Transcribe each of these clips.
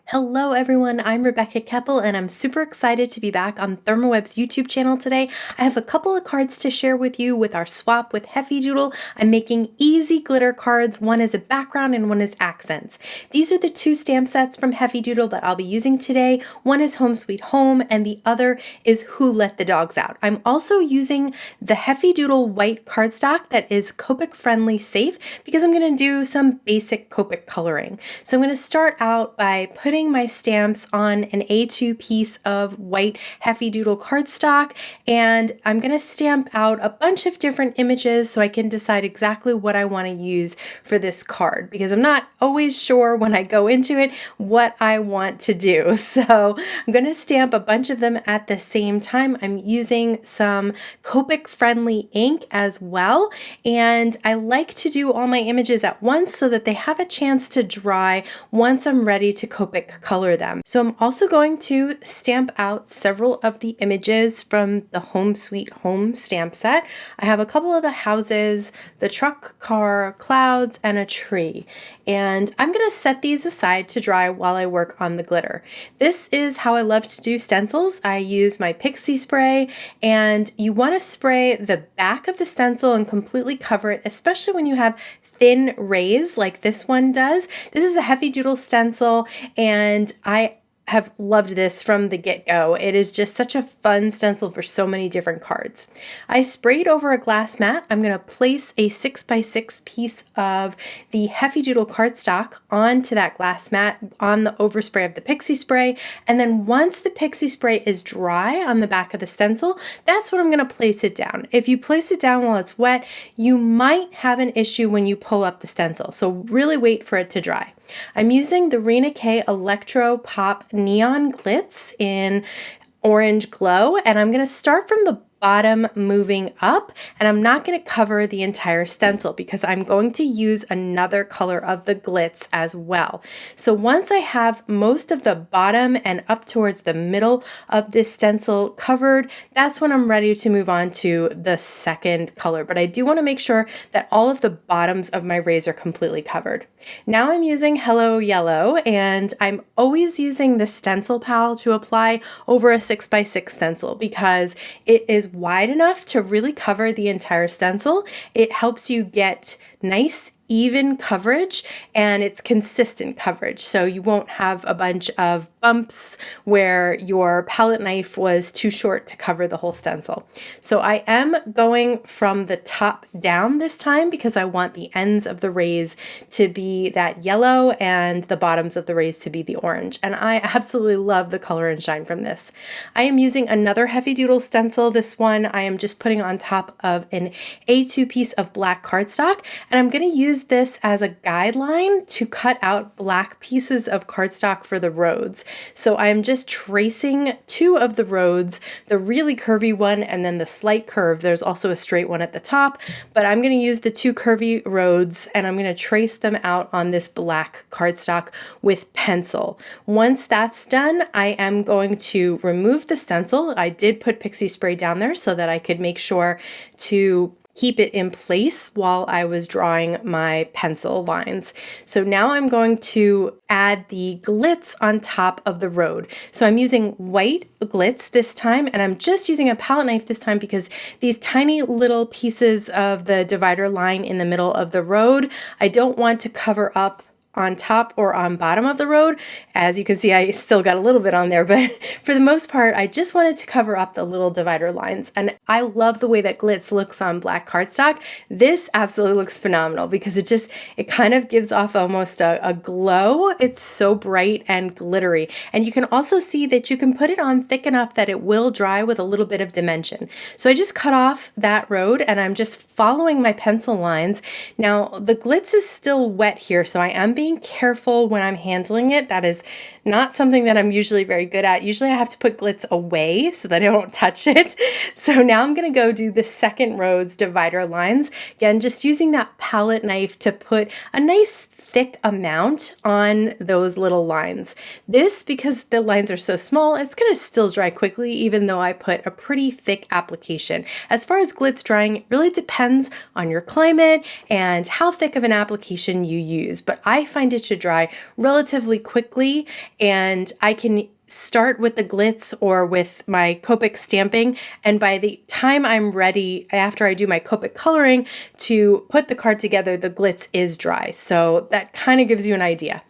Hello everyone, I'm Rebecca Keppel and I'm super excited to be back on ThermOWeb's YouTube channel today. I have a couple of cards to share with you with our swap with Heffy Doodle. I'm making easy glitter cards. One is a background and one is accents. These are the two stamp sets from Heffy Doodle that I'll be using today. One is Home Sweet Home and the other is Who Let the Dogs Out. I'm also using the Heffy Doodle white cardstock that is Copic friendly safe because I'm going to do some basic Copic coloring. So I'm going to start out by putting my stamps on an A2 piece of white Heffy Doodle cardstock, and I'm going to stamp out a bunch of different images so I can decide exactly what I want to use for this card, because I'm not always sure when I go into it what I want to do. So I'm going to stamp a bunch of them at the same time. I'm using some Copic friendly ink as well, and I like to do all my images at once so that they have a chance to dry once I'm ready to Copic color them. So I'm also going to stamp out several of the images from the Home Sweet Home stamp set. I have a couple of the houses, the truck, car, clouds, and a tree. And I'm going to set these aside to dry while I work on the glitter. This is how I love to do stencils. I use my pixie spray, and you want to spray the back of the stencil and completely cover it, especially when you have thin rays like this one does. This is a Heffy Doodle stencil, and I have loved this from the get-go. It is just such a fun stencil for so many different cards. I sprayed over a glass mat. I'm going to place a 6x6 piece of the Heffy Doodle cardstock onto that glass mat on the overspray of the pixie spray, and then once the pixie spray is dry on the back of the stencil, that's when I'm going to place it down. If you place it down while it's wet, you might have an issue when you pull up the stencil, so really wait for it to dry. I'm using the Rina Electro Pop Neon Glitz in Orange Glow, and I'm going to start from the bottom moving up, and I'm not going to cover the entire stencil because I'm going to use another color of the glitz as well. So once I have most of the bottom and up towards the middle of this stencil covered, that's when I'm ready to move on to the second color. But I do want to make sure that all of the bottoms of my rays are completely covered. Now I'm using Hello Yellow, and I'm always using the stencil pal to apply over a 6x6 stencil because it is wide enough to really cover the entire stencil. It helps you get nice even coverage, and it's consistent coverage, so you won't have a bunch of bumps where your palette knife was too short to cover the whole stencil. So I am going from the top down this time because I want the ends of the rays to be that yellow and the bottoms of the rays to be the orange, and I absolutely love the color and shine from this. I am using another Heffy Doodle stencil. This one I am just putting on top of an A2 piece of black cardstock, and I'm going to use this as a guideline to cut out black pieces of cardstock for the roads. So I'm just tracing two of the roads, the really curvy one and then the slight curve. There's also a straight one at the top, but I'm going to use the two curvy roads and I'm going to trace them out on this black cardstock with pencil. Once that's done, I am going to remove the stencil. I did put pixie spray down there so that I could make sure to keep it in place while I was drawing my pencil lines. So now I'm going to add the glitz on top of the road. So I'm using white glitz this time, and I'm just using a palette knife this time because these tiny little pieces of the divider line in the middle of the road, I don't want to cover up on top or on bottom of the road. As you can see, I still got a little bit on there, but for the most part, I just wanted to cover up the little divider lines. And I love the way that glitz looks on black cardstock. This absolutely looks phenomenal because it kind of gives off almost a glow. It's so bright and glittery. And you can also see that you can put it on thick enough that it will dry with a little bit of dimension. So I just cut off that road and I'm just following my pencil lines. Now the glitz is still wet here, so I am being careful when I'm handling it. That is not something that I'm usually very good at. Usually I have to put glitz away so that I don't touch it. So now I'm going to go do the second road's divider lines. Again, just using that palette knife to put a nice thick amount on those little lines. This, because the lines are so small, it's going to still dry quickly even though I put a pretty thick application. As far as glitz drying, it really depends on your climate and how thick of an application you use. But I find it to dry relatively quickly, and I can start with the glitz or with my Copic stamping, and by the time I'm ready, after I do my Copic coloring to put the card together, the glitz is dry. So that kind of gives you an idea.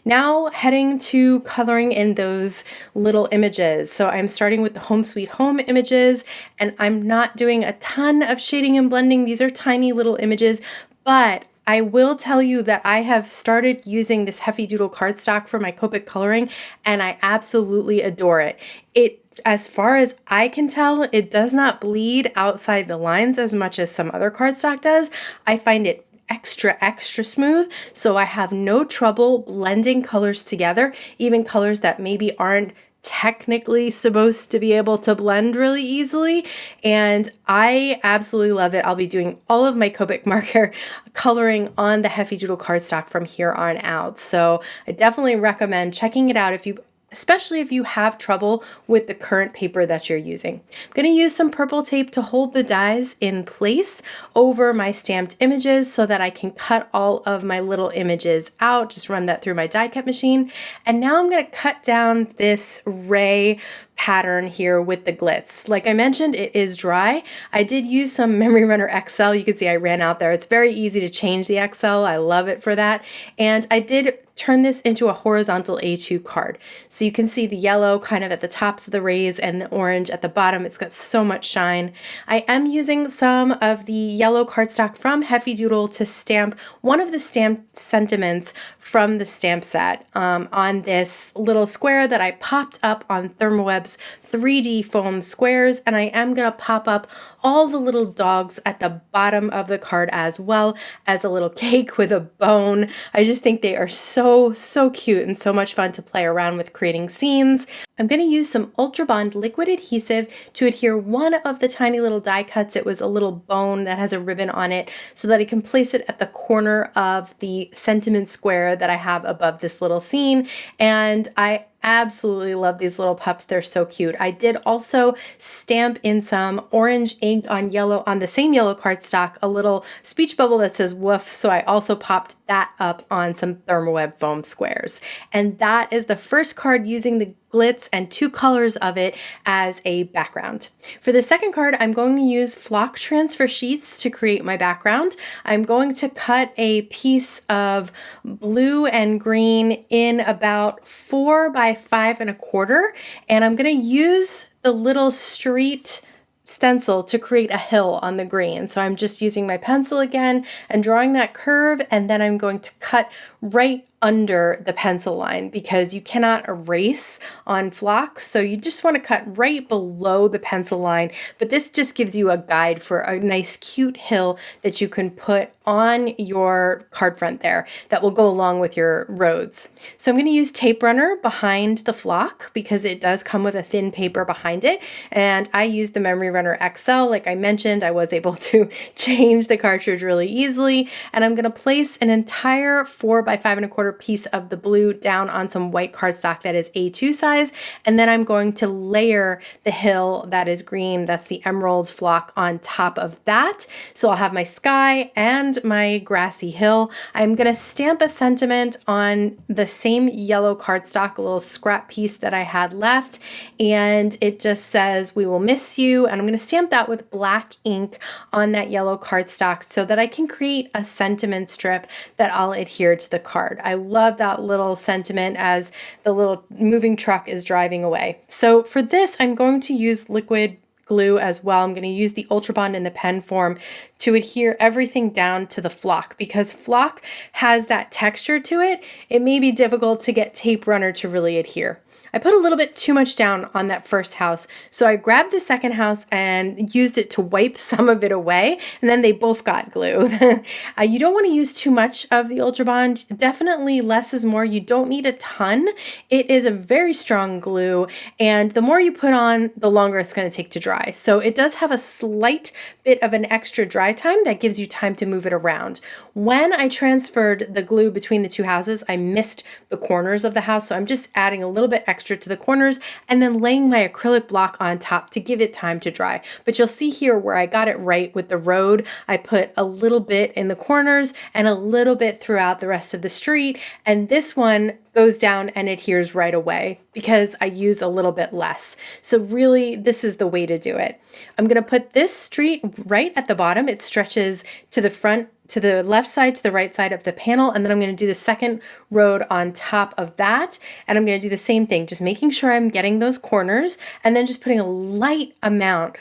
Now heading to coloring in those little images. So I'm starting with the Home Sweet Home images, and I'm not doing a ton of shading and blending. These are tiny little images, but I will tell you that I have started using this Heffy Doodle cardstock for my Copic coloring, and I absolutely adore it. As far as I can tell, it does not bleed outside the lines as much as some other cardstock does. I find it extra smooth, so I have no trouble blending colors together, even colors that maybe aren't technically supposed to be able to blend really easily, and I absolutely love it. I'll be doing all of my Copic marker coloring on the Heffy Doodle cardstock from here on out, so I definitely recommend checking it out especially if you have trouble with the current paper that you're using. I'm going to use some purple tape to hold the dies in place over my stamped images so that I can cut all of my little images out, just run that through my die cut machine. And now I'm going to cut down this ray pattern here with the glitz. Like I mentioned, it is dry. I did use some Memory Runner XL. You can see I ran out there. It's very easy to change the XL. I love it for that. And I did turn this into a horizontal A2 card. So you can see the yellow kind of at the tops of the rays and the orange at the bottom. It's got so much shine. I am using some of the yellow cardstock from Heffy Doodle to stamp one of the stamped sentiments from the stamp set on this little square that I popped up on ThermOWeb's 3D foam squares, and I am going to pop up all the little dogs at the bottom of the card as well as a little cake with a bone. I just think they are so cute and so much fun to play around with creating scenes. I'm going to use some Ultra Bond liquid adhesive to adhere one of the tiny little die cuts. It was a little bone that has a ribbon on it so that I can place it at the corner of the sentiment square that I have above this little scene, and I absolutely love these little pups. They're so cute. I did also stamp in some orange ink on yellow on the same yellow cardstock, a little speech bubble that says woof. So I also popped that up on some ThermOWeb foam squares. And that is the first card using the glitz and two colors of it as a background. For the second card, I'm going to use flock transfer sheets to create my background. I'm going to cut a piece of blue and green in about 4 by 5 1/4, and I'm going to use the little street stencil to create a hill on the green. So I'm just using my pencil again and drawing that curve, and then I'm going to cut right under the pencil line because you cannot erase on flock, so you just want to cut right below the pencil line. But this just gives you a guide for a nice cute hill that you can put on your card front there that will go along with your roads. So I'm going to use tape runner behind the flock because it does come with a thin paper behind it, and I use the Memory Runner XL. Like I mentioned, I was able to change the cartridge really easily, and I'm going to place an entire 4 by 5 1/4 piece of the blue down on some white cardstock that is A2 size, and then I'm going to layer the hill that is green, that's the emerald flock, on top of that. So I'll have my sky and my grassy hill. I'm going to stamp a sentiment on the same yellow cardstock, a little scrap piece that I had left, and it just says "We will miss you," and I'm going to stamp that with black ink on that yellow cardstock so that I can create a sentiment strip that I'll adhere to the card. I love that little sentiment as the little moving truck is driving away. So for this, I'm going to use liquid glue as well. I'm going to use the Ultra Bond in the pen form to adhere everything down to the flock because flock has that texture to it. It may be difficult to get tape runner to really adhere. I put a little bit too much down on that first house, so I grabbed the second house and used it to wipe some of it away, and then they both got glue. You don't want to use too much of the Ultra Bond. Definitely less is more. You don't need a ton. It is a very strong glue, and the more you put on, the longer it's going to take to dry. So it does have a slight bit of an extra dry time that gives you time to move it around. When I transferred the glue between the two houses, I missed the corners of the house, so I'm just adding a little bit extra texture to the corners, and then laying my acrylic block on top to give it time to dry. But you'll see here where I got it right with the road. I put a little bit in the corners and a little bit throughout the rest of the street, and this one goes down and adheres right away because I use a little bit less. So really, this is the way to do it. I'm going to put this street right at the bottom. It stretches to the front, to the left side, to the right side of the panel, and then I'm going to do the second road on top of that, and I'm going to do the same thing, just making sure I'm getting those corners, and then just putting a light amount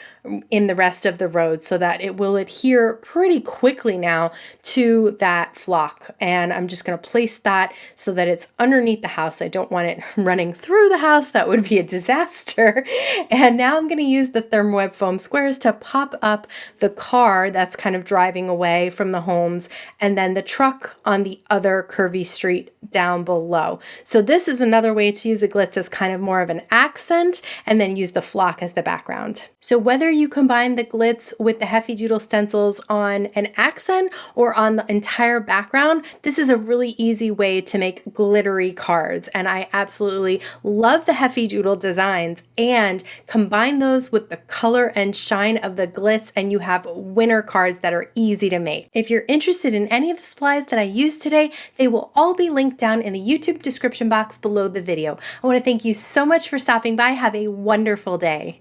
in the rest of the road so that it will adhere pretty quickly now to that flock. And I'm just going to place that so that it's underneath the house. I don't want it running through the house. That would be a disaster. And now I'm going to use the ThermOWeb foam squares to pop up the car that's kind of driving away from the homes, and then the truck on the other curvy street down below. So this is another way to use the glitz as kind of more of an accent, and then use the flock as the background. So whether you combine the glitz with the Heffy Doodle stencils on an accent or on the entire background, this is a really easy way to make glittery cards. And I absolutely love the Heffy Doodle designs, and combine those with the color and shine of the glitz, and you have winner cards that are easy to make. If you're interested in any of the supplies that I used today, they will all be linked down in the YouTube description box below the video. I want to thank you so much for stopping by. Have a wonderful day.